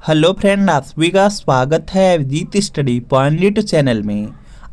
Hello friend, आप सभी का स्वागत है Abhijeet study point YouTube channel में।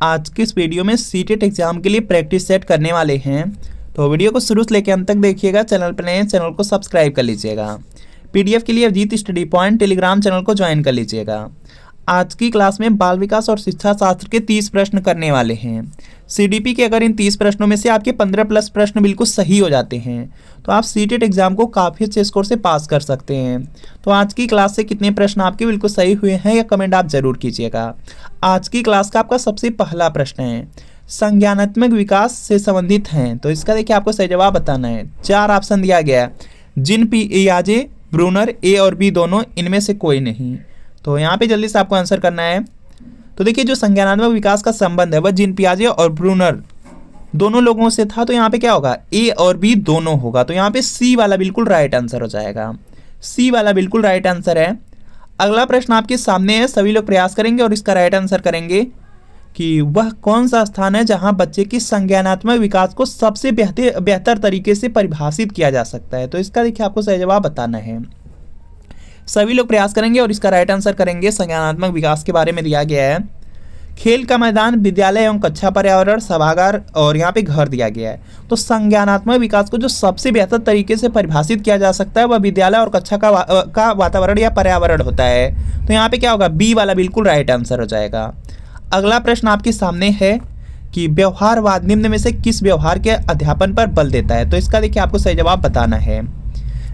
आज के इस वीडियो में सीटेट एग्जाम के लिए प्रैक्टिस सेट करने वाले हैं, तो वीडियो को शुरू से लेकर अंत तक देखिएगा। चैनल पर नए चैनल को सब्सक्राइब कर लीजिएगा। पीडीएफ के लिए Abhijeet study point Telegram channel को ज्वाइन कर लीजिएगा। आज की क्लास में बाल विकास और शिक्षा शास्त्र के 30 प्रश्न करने वाले हैं। सीडीपी के अगर इन 30 प्रश्नों में से आपके 15 प्लस प्रश्न बिल्कुल सही हो जाते हैं तो आप सीटेट एग्जाम को काफ़ी अच्छे स्कोर से पास कर सकते हैं। तो आज की क्लास से कितने प्रश्न आपके बिल्कुल सही हुए हैं या कमेंट आप जरूर कीजिएगा। आज की क्लास का आपका सबसे पहला प्रश्न है, संज्ञानात्मक विकास से संबंधित हैं, तो इसका देखिए आपको सही जवाब बताना है। 4 ऑप्शन दिया गया है, जिन पियाजे, ब्रूनर, ए और बी दोनों, इनमें से कोई नहीं। तो यहाँ पे जल्दी से आपको आंसर करना है। तो देखिए जो संज्ञानात्मक विकास का संबंध है वह जिन पियाजे और ब्रूनर दोनों लोगों से था, तो यहाँ पे क्या होगा, ए और बी दोनों होगा। तो यहाँ पे सी वाला बिल्कुल राइट आंसर हो जाएगा। सी वाला बिल्कुल राइट आंसर है। अगला प्रश्न आपके सामने है, सभी लोग प्रयास करेंगे और इसका राइट आंसर करेंगे कि वह कौन सा स्थान है जहाँ बच्चे की संज्ञानात्मक विकास को सबसे बेहतर तरीके से परिभाषित किया जा सकता है। तो इसका देखिए आपको सही जवाब बताना है। सभी लोग प्रयास करेंगे और इसका राइट आंसर करेंगे। संज्ञानात्मक विकास के बारे में दिया गया है, खेल का मैदान, विद्यालय एवं कक्षा पर्यावरण, सभागार और यहाँ पे घर दिया गया है। तो संज्ञानात्मक विकास को जो सबसे बेहतर तरीके से परिभाषित किया जा सकता है वह विद्यालय और कक्षा का वातावरण या पर्यावरण होता है। तो यहाँ पे क्या होगा, बी वाला बिल्कुल राइट आंसर हो जाएगा। अगला प्रश्न आपके सामने है कि व्यवहारवाद निम्न में से किस व्यवहार के अध्यापन पर बल देता है। तो इसका देखिए आपको सही जवाब बताना है।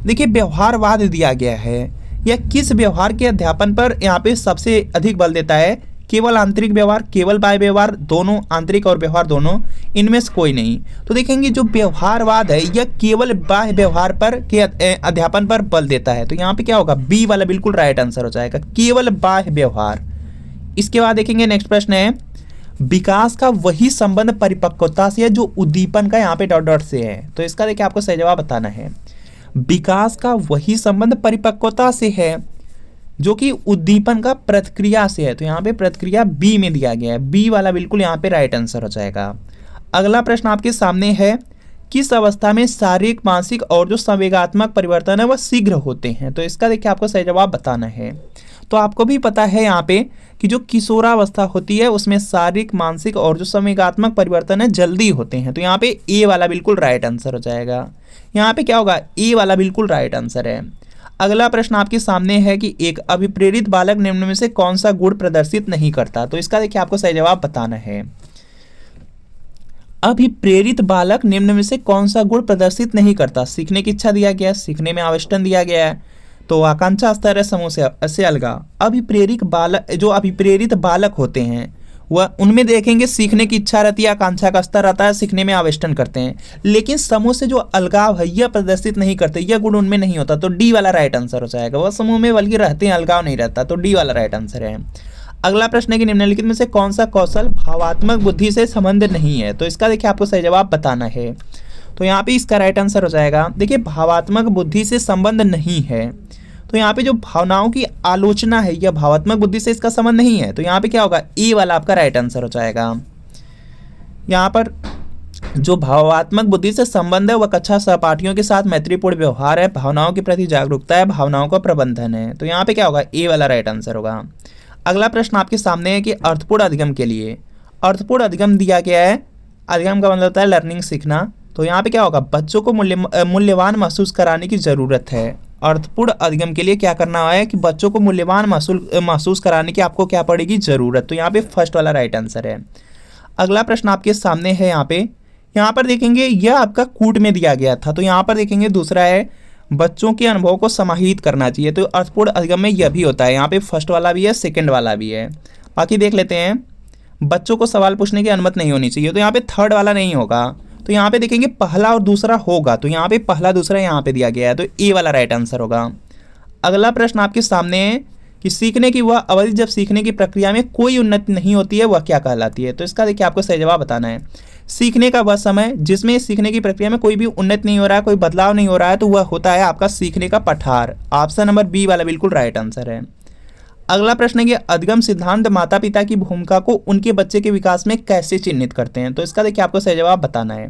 देखिए व्यवहारवाद दिया गया है, यह किस व्यवहार के अध्यापन पर यहाँ पे सबसे अधिक बल देता है। केवल आंतरिक व्यवहार, केवल बाह्य व्यवहार, दोनों, आंतरिक और व्यवहार दोनों, इनमें से कोई नहीं। तो देखेंगे जो व्यवहारवाद है यह केवल बाह्य व्यवहार पर के अध्यापन पर बल देता है। तो यहाँ पे क्या होगा, बी वाला बिल्कुल राइट आंसर हो जाएगा, केवल बाह्य व्यवहार। इसके बाद देखेंगे नेक्स्ट प्रश्न है, विकास का वही संबंध परिपक्वता से है जो उद्दीपन का यहाँ पे डॉट डॉट से है। तो इसका देखिए आपको सही जवाब बताना है। विकास का वही संबंध परिपक्वता से है जो कि उद्दीपन का प्रतिक्रिया से है। तो यहाँ पे प्रतिक्रिया बी में दिया गया है, बी वाला बिल्कुल यहाँ पे राइट आंसर हो जाएगा। अगला प्रश्न आपके सामने है, किस अवस्था में शारीरिक, मानसिक और जो संवेगात्मक परिवर्तन है वह शीघ्र होते हैं। तो इसका देखिए आपको सही जवाब बताना है। तो आपको भी पता है यहाँ पे कि जो किशोरावस्था होती है उसमें शारीरिक, मानसिक और जो संवेगात्मक परिवर्तन है जल्दी होते हैं। तो यहाँ पे ए वाला बिल्कुल राइट आंसर हो जाएगा। यहाँ पे क्या होगा, ए वाला बिल्कुल राइट आंसर है। अगला प्रश्न आपके सामने है कि एक अभिप्रेरित बालक निम्न में से कौन सा गुण प्रदर्शित नहीं करता। तो इसका देखिए आपको सही जवाब बताना है। अभिप्रेरित बालक निम्न में से कौन सा गुण प्रदर्शित नहीं करता। सीखने की इच्छा दिया गया है, सीखने में आवेष्टन दिया गया है, तो आकांक्षा स्तर है, समूह से अलगा। अभिप्रेरित बालक, जो अभिप्रेरित बालक होते हैं वह उनमें देखेंगे सीखने की इच्छा रहती है, आकांक्षा का स्तर रहता है, सीखने में आवेष्टन करते हैं, लेकिन समूह से जो अलगाव है यह प्रदर्शित नहीं करते, यह गुण उनमें नहीं होता। तो डी वाला राइट आंसर हो जाएगा। वह समूह में बल्कि रहते हैं, अलगाव नहीं रहता। तो डी वाला राइट आंसर है। अगला प्रश्न है कि निम्नलिखित में से कौन सा कौशल भावात्मक बुद्धि से संबंध नहीं है। तो इसका देखिए आपको सही जवाब बताना है। तो यहाँ पे इसका राइट आंसर हो जाएगा, देखिए भावात्मक बुद्धि से संबंध नहीं है। तो यहाँ पे जो भावनाओं की आलोचना है यह भावात्मक बुद्धि से इसका संबंध नहीं है। तो यहाँ पे क्या होगा, ए वाला आपका राइट आंसर हो जाएगा। यहाँ पर जो भावात्मक बुद्धि से संबंध है वह कक्षा सहपाठियों के साथ मैत्रीपूर्ण व्यवहार है, भावनाओं के प्रति जागरूकता है, भावनाओं का प्रबंधन है। तो यहाँ पे क्या होगा, ए वाला राइट आंसर होगा। अगला प्रश्न आपके सामने है कि अर्थपूर्ण अधिगम के लिए, अर्थपूर्ण अधिगम दिया गया है। अधिगम का मतलब होता है लर्निंग, सीखना। तो यहाँ पे क्या होगा, बच्चों को मूल्यवान महसूस कराने की जरूरत है। अर्थपूर्ण अधिगम के लिए क्या करना है कि बच्चों को मूल्यवान महसूस कराने की आपको क्या पड़ेगी, जरूरत। तो यहाँ पे फर्स्ट वाला राइट आंसर है। अगला प्रश्न आपके सामने है, यहाँ पर देखेंगे यह आपका कूट में दिया गया था। तो यहाँ पर देखेंगे दूसरा है, बच्चों के अनुभव को समाहित करना चाहिए। तो अर्थपूर्ण अधिगम में यह भी होता है। यहाँ पे फर्स्ट वाला भी है, सेकेंड वाला भी है। बाकी देख लेते हैं, बच्चों को सवाल पूछने की अनुमति नहीं होनी चाहिए। तो यहाँ पे थर्ड वाला नहीं होगा। तो यहाँ पे देखेंगे पहला और दूसरा होगा। तो यहाँ पे पहला दूसरा यहाँ पे दिया गया है, तो ए वाला राइट आंसर होगा। अगला प्रश्न आपके सामने है कि सीखने की वह अवधि जब सीखने की प्रक्रिया में कोई उन्नति नहीं होती है वह क्या कहलाती है। तो इसका देखिए आपको सही जवाब बताना है। सीखने का वह समय जिसमें सीखने की प्रक्रिया में कोई भी उन्नति नहीं हो रहा है, कोई बदलाव नहीं हो रहा है, तो वह होता है आपका सीखने का पठार। ऑप्शन नंबर बी वाला बिल्कुल राइट आंसर है। अगला प्रश्न है कि अधिगम सिद्धांत माता पिता की भूमिका को उनके बच्चे के विकास में कैसे चिन्हित करते हैं। तो इसका देखिए आपको सही जवाब बताना है।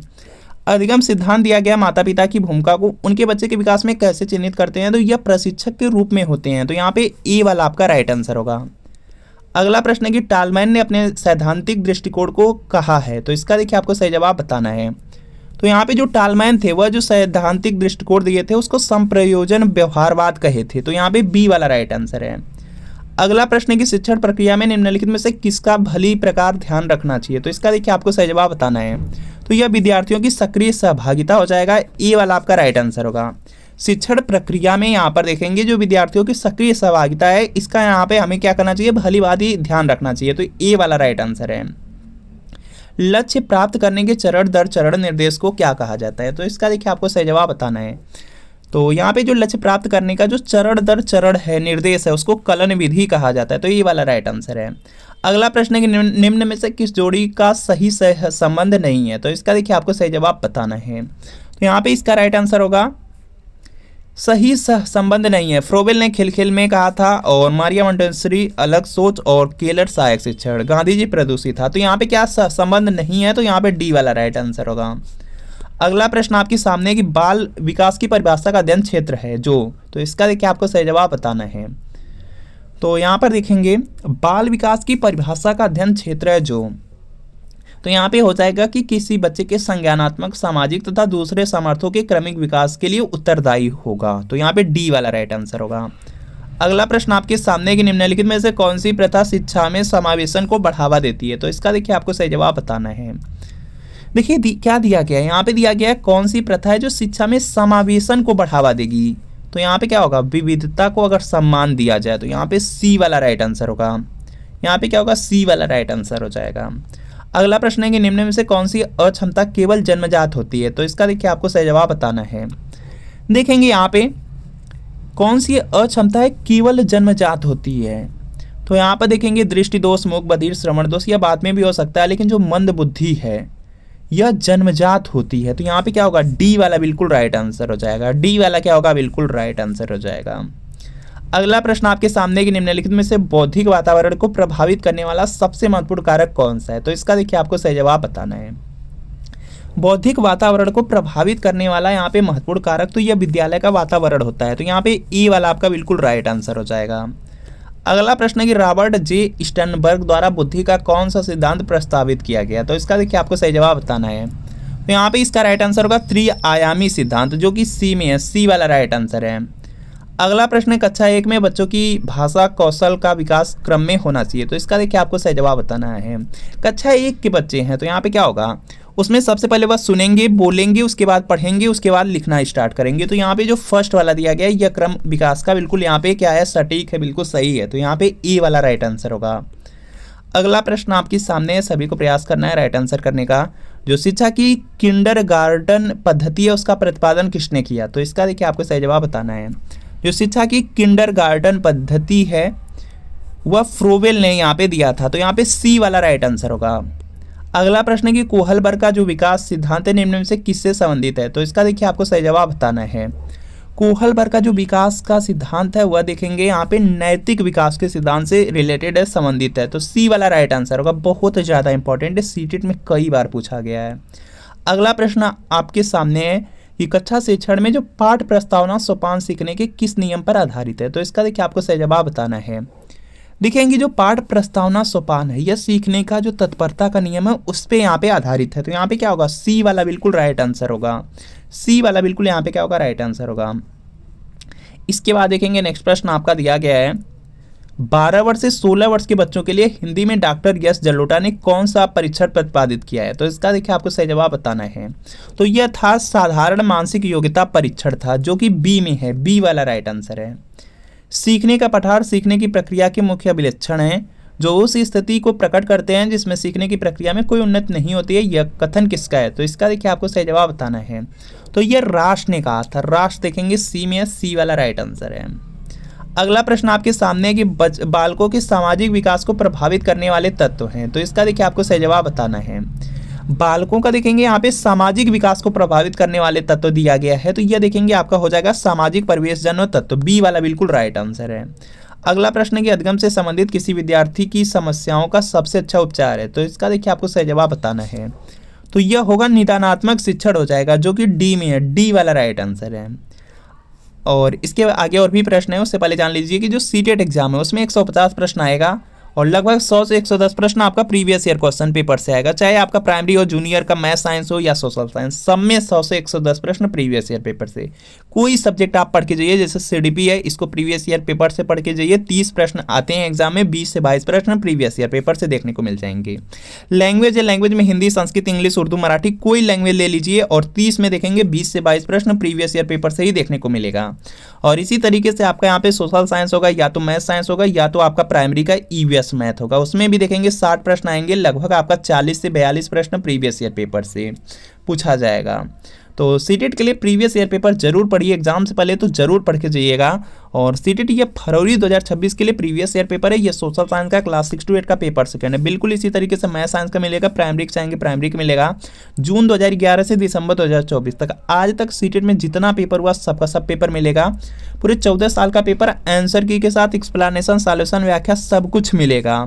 अधिगम सिद्धांत दिया गया माता पिता की भूमिका को उनके बच्चे के विकास में कैसे चिन्हित करते हैं, तो यह प्रशिक्षक के रूप में होते हैं। तो यहाँ पे ए वाला आपका राइट आंसर होगा। अगला प्रश्न है कि टालमैन ने अपने सैद्धांतिक दृष्टिकोण को कहा है, तो इसका देखिए आपको सही जवाब बताना है। तो यहाँ पे जो टालमैन थे वह जो सैद्धांतिक दृष्टिकोण दिए थे उसको संप्रयोजन व्यवहारवाद कहे थे। तो यहाँ पे बी वाला राइट आंसर है। अगला प्रश्न है कि शिक्षण प्रक्रिया में निम्नलिखित में से किसका भली प्रकार ध्यान रखना चाहिए, तो इसका देखिए आपको सही जवाब बताना है। तो यह विद्यार्थियों की सक्रिय सहभागिता हो जाएगा, ए वाला आपका राइट आंसर होगा। शिक्षण प्रक्रिया में यहाँ पर देखेंगे जो विद्यार्थियों की सक्रिय सहभागिता है, इसका यहाँ पे हमें क्या करना चाहिए, भली भांति ध्यान रखना चाहिए। तो ए वाला राइट आंसर है। लक्ष्य प्राप्त करने के चरण दर चरण निर्देश को क्या कहा जाता है, तो इसका देखिए आपको सही जवाब बताना है। तो यहाँ पे जो लक्ष्य प्राप्त करने का जो चरण दर चरण है निर्देश है उसको कलन विधि कहा जाता है। तो ये वाला राइट आंसर है। अगला प्रश्न है कि निम्न में से किस जोड़ी का सही संबंध नहीं है, तो इसका देखिए आपको सही जवाब बताना है। तो यहाँ पे इसका राइट आंसर होगा सही संबंध नहीं है। फ्रोबेल ने खेल खेल में कहा था और मारिया मोंटेसरी अलग सोच और केलर सहायक शिक्षण, गांधी जी प्रदूषित था। तो यहाँ पे क्या संबंध नहीं है, तो यहाँ पे डी वाला राइट आंसर होगा। अगला प्रश्न आपके सामने कि बाल विकास की परिभाषा का अध्ययन क्षेत्र है जो, तो इसका देखिए आपको सही जवाब बताना है। तो यहाँ पर देखेंगे बाल विकास की परिभाषा का अध्ययन क्षेत्र है जो, तो यहाँ पे हो जाएगा कि किसी बच्चे के संज्ञानात्मक, सामाजिक तथा दूसरे सामर्थ्यों के क्रमिक विकास के लिए उत्तरदायी होगा। तो यहाँ पे डी वाला राइट आंसर होगा। अगला प्रश्न आपके सामने कि निम्नलिखित में से कौन सी प्रथा शिक्षा में समावेशन को बढ़ावा देती है, तो इसका देखिए आपको सही जवाब बताना है। देखिए क्या दिया गया है, यहाँ पे दिया गया है कौन सी प्रथा है जो शिक्षा में समावेशन को बढ़ावा देगी। तो यहाँ पे क्या होगा, विविधता को अगर सम्मान दिया जाए, तो यहाँ पे सी वाला राइट आंसर होगा। यहाँ पे क्या होगा, सी वाला राइट आंसर हो जाएगा। अगला प्रश्न है कि निम्न में से कौन सी अक्षमता केवल जन्मजात होती है, तो इसका देखिए आपको सही जवाब बताना है। देखेंगे यहाँ पे कौन सी अक्षमता है केवल जन्मजात होती है, तो यहाँ पर देखेंगे दृष्टि दोष, मूक बधिर, श्रवण दोष, यह बाद में भी हो सकता है, लेकिन जो मंद बुद्धि है यह जन्मजात होती है। तो यहाँ पे क्या होगा, डी वाला बिल्कुल राइट आंसर हो जाएगा। डी वाला क्या होगा, बिल्कुल राइट आंसर हो जाएगा। अगला प्रश्न आपके सामने कि निम्नलिखित में से बौद्धिक वातावरण को प्रभावित करने वाला सबसे महत्वपूर्ण कारक कौन सा है, तो इसका देखिए आपको सही जवाब बताना है। बौद्धिक वातावरण को प्रभावित करने वाला यहाँ पे महत्वपूर्ण कारक तो यह विद्यालय का वातावरण होता है। तो यहाँ पे ई वाला आपका बिल्कुल राइट आंसर हो जाएगा। अगला प्रश्न है कि रॉबर्ट जे स्टर्नबर्ग द्वारा बुद्धि का कौन सा सिद्धांत प्रस्तावित किया गया, तो इसका देखिए आपको सही जवाब बताना है। तो यहाँ पे इसका राइट आंसर होगा त्रिआयामी सिद्धांत, जो कि सी में है, सी वाला राइट आंसर है। अगला प्रश्न है कक्षा 1 में बच्चों की भाषा कौशल का विकास क्रम में होना चाहिए, तो इसका देखिए आपको सही जवाब बताना है। कक्षा 1 के बच्चे हैं तो यहाँ पे क्या होगा, उसमें सबसे पहले वह सुनेंगे, बोलेंगे, उसके बाद पढ़ेंगे, उसके बाद लिखना स्टार्ट करेंगे। तो यहाँ पे जो फर्स्ट वाला दिया गया है यह क्रम विकास का बिल्कुल यहाँ पे क्या है, सटीक है, बिल्कुल सही है। तो यहाँ पे ए वाला राइट आंसर होगा। अगला प्रश्न आपके सामने है, सभी को प्रयास करना है राइट आंसर करने का। जो शिक्षा की किंडरगार्टन पद्धति है उसका प्रतिपादन किसने किया, तो इसका देखिए आपको सही जवाब बताना है। जो शिक्षा की किंडरगार्टन पद्धति है वह फ्रोबेल ने यहाँ पे दिया था, तो यहाँ पे सी वाला राइट आंसर होगा। अगला प्रश्न है कि कोहलबर्ग का जो विकास सिद्धांत है निम्न में से किससे संबंधित है, तो इसका देखिए आपको सही जवाब बताना है। कोहलबर्ग का जो विकास का सिद्धांत है वह देखेंगे यहाँ पे नैतिक विकास के सिद्धांत से रिलेटेड है, संबंधित है। तो सी वाला राइट आंसर होगा। बहुत ज़्यादा इंपॉर्टेंट है, सीटेट में कई बार पूछा गया है। अगला प्रश्न आपके सामने है कि कक्षा शिक्षण में जो पाठ प्रस्तावना सोपान सीखने के किस नियम पर आधारित है, तो इसका देखिए आपको सही जवाब बताना है। देखेंगे जो पाठ प्रस्तावना सोपान है यह सीखने का जो तत्परता का नियम है उस पे यहाँ पे आधारित है। तो यहाँ पे क्या होगा, सी वाला बिल्कुल राइट आंसर होगा। सी वाला बिल्कुल यहाँ पे क्या होगा, राइट आंसर होगा। इसके बाद देखेंगे नेक्स्ट प्रश्न आपका दिया गया है 12 वर्ष से 16 वर्ष के बच्चों के लिए हिंदी में डॉक्टर यश जलोटा ने कौन सा परीक्षण प्रतिपादित किया है, तो इसका देखिए आपको सही जवाब बताना है। तो यह था साधारण मानसिक योग्यता परीक्षण था, जो कि बी में है, बी वाला राइट आंसर है। सीखने का पठार सीखने की प्रक्रिया के मुख्य अभिलक्षण हैं जो उस स्थिति को प्रकट करते हैं जिसमें सीखने की प्रक्रिया में कोई उन्नति नहीं होती है, यह कथन किसका है, तो इसका देखिए आपको सही जवाब बताना है। तो यह राष्ट्र ने कहा था, राष्ट्र देखेंगे सी में है, सी वाला राइट आंसर है। अगला प्रश्न आपके सामने है कि बालकों के सामाजिक विकास को प्रभावित करने वाले तत्व हैं, तो इसका देखिए आपको सही जवाब बताना है। बालकों का देखेंगे यहाँ पे सामाजिक विकास को प्रभावित करने वाले तत्व दिया गया है, तो यह देखेंगे आपका हो जाएगा सामाजिक परिवेशजन्य तत्व, बी वाला बिल्कुल राइट आंसर है। अगला प्रश्न है कि अधिगम से संबंधित किसी विद्यार्थी की समस्याओं का सबसे अच्छा उपचार है, तो इसका देखिए आपको सही जवाब बताना है। तो यह होगा निदानात्मक शिक्षण हो जाएगा, जो कि डी में है, डी वाला राइट आंसर है। और इसके आगे और भी प्रश्न है, उससे पहले जान लीजिए कि जो सीटेट एग्जाम है उसमें 150 प्रश्न आएगा और लगभग 100 से 110 प्रश्न आपका प्रीवियस ईयर क्वेश्चन पेपर से आएगा, चाहे आपका प्राइमरी और जूनियर का मैथ साइंस हो या सोशल साइंस, सब में 100 से 110 प्रश्न प्रीवियस ईयर पेपर से। कोई सब्जेक्ट आप पढ़ के जाइए, जैसे सीडीपी है, इसको प्रीवियस ईयर पेपर से पढ़ के जाइए, 30 प्रश्न आते हैं एग्जाम में, 20 से 22 प्रश्न प्रीवियस ईयर पेपर से देखने को मिल जाएंगे। लैंग्वेज है, लैंग्वेज में हिंदी, संस्कृत, इंग्लिश, उर्दू, मराठी, कोई लैंग्वेज ले लीजिए और 30 में देखेंगे 20 से 22 प्रश्न प्रीवियस ईयर पेपर से ही देखने को मिलेगा। और इसी तरीके से आपका यहाँ पे सोशल साइंस होगा, या तो मैथ साइंस होगा या तो आपका प्राइमरी का ईवीएस मैथ होगा, उसमें भी देखेंगे 60 प्रश्न आएंगे, लगभग आपका 40 से 42 प्रश्न प्रीवियस ईयर पेपर से पूछा जाएगा। तो सीटेट के लिए प्रीवियस ईयर पेपर जरूर पढ़िए, एग्जाम से पहले तो जरूर पढ़ के जाइएगा। और सीटेट ये फरवरी 2026 के लिए प्रीवियस ईयर पेपर है, ये सोशल साइंस का क्लास 6 to 8 का पेपर सेकंड है। बिल्कुल इसी तरीके से मैथ साइंस का मिलेगा, प्राइमरी का चाहेंगे प्राइमरी का मिलेगा। जून 2011 से दिसंबर 2024 तक आज तक सीटेट में जितना पेपर हुआ सबका सब पेपर मिलेगा। पूरे 14 साल का पेपर आंसर की के साथ एक्सप्लेनेशन, सॉल्यूशन, व्याख्या सब कुछ मिलेगा।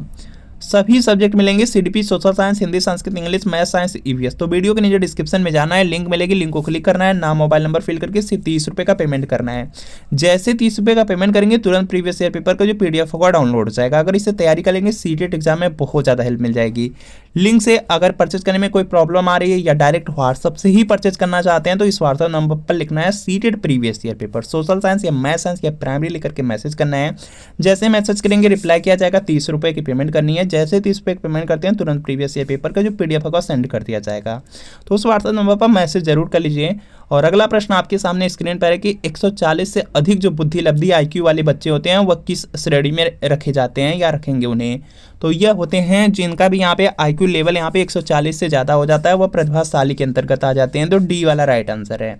सभी सब्जेक्ट मिलेंगे, CDP, social science, Hindi, Sanskrit, English, math science, EVS. तो वीडियो के नीचे डिस्क्रिप्शन में जाना है, लिंक मिलेगी, लिंक को क्लिक करना है, नाम मोबाइल नंबर फिल करके सिर्फ 30 रुपये का पेमेंट करना है। जैसे 30 रुपये का पेमेंट करेंगे तुरंत प्रीवियस ईयर पेपर का जो पीडीएफ होगा डाउनलोड हो जाएगा। अगर इससे तैयारी करेंगे सीटेट एग्जाम में बहुत ज़्यादा हेल्प मिल जाएगी। लिंक से अगर परचेज करने में कोई प्रॉब्लम आ रही है या डायरेक्ट व्हाट्सअप से ही परचेज करना चाहते हैं तो इस व्हाट्सअप नंबर पर लिखना है CTET previous year paper, social science या मैथ साइंस या प्राइमरी लिखकर के मैसेज करना है। जैसे मैसेज करेंगे रिप्लाई किया जाएगा, 30 रुपये की पेमेंट करनी है। जैसे 30 रुपये पेमेंट करते हैं तुरंत प्रीवियस ईयर पेपर का जो पीडीएफ होगा सेंड कर दिया जाएगा। तो उस व्हाट्सएप नंबर पर मैसेज जरूर कर लीजिए। और अगला प्रश्न आपके सामने स्क्रीन पर है कि 140 से अधिक जो बुद्धि लब्धि आईक्यू वाले बच्चे होते हैं वह किस श्रेणी में रखे जाते हैं या रखेंगे उन्हें। तो यह होते हैं जिनका भी यहाँ पे आईक्यू लेवल यहाँ पे 140 से ज़्यादा हो जाता है, वह प्रतिभाशाली के अंतर्गत आ जाते हैं। तो डी वाला राइट आंसर है।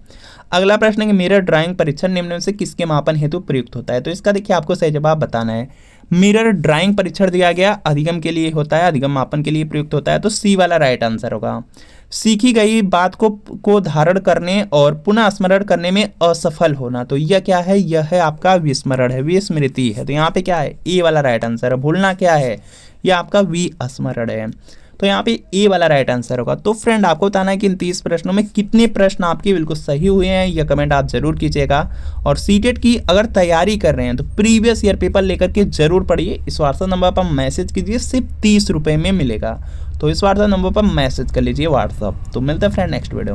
अगला प्रश्न है कि मिरर ड्राइंग परीक्षण निम्न में से किसके मापन हेतु प्रयुक्त होता है। तो इसका देखिए आपको सही जवाब बताना है। मिरर ड्राइंग परीक्षण दिया गया अधिगम के लिए होता है, अधिगम मापन के लिए प्रयुक्त होता है। तो सी वाला राइट आंसर होगा। सीखी गई बात को धारण करने और पुनः स्मरण करने में असफल होना, तो यह क्या है, यह है आपका विस्मरण है, विस्मृति है। तो यहाँ पे क्या है, ए वाला राइट आंसर है। भूलना क्या है, यह आपका विस्मरण है। तो यहाँ पे ए वाला राइट आंसर होगा। तो फ्रेंड आपको बताना है कि इन 30 प्रश्नों में कितने प्रश्न आपके बिल्कुल सही हुए हैं, यह कमेंट आप जरूर कीजिएगा। और सीटेट की अगर तैयारी कर रहे हैं तो प्रीवियस ईयर पेपर लेकर के जरूर पढ़िए। इस व्हाट्सएप नंबर पर मैसेज कीजिए, सिर्फ 30 रुपये में मिलेगा। तो इस व्हाट्सएप नंबर पर मैसेज कर लीजिए व्हाट्सएप। तो मिलते हैं फ्रेंड नेक्स्ट वीडियो।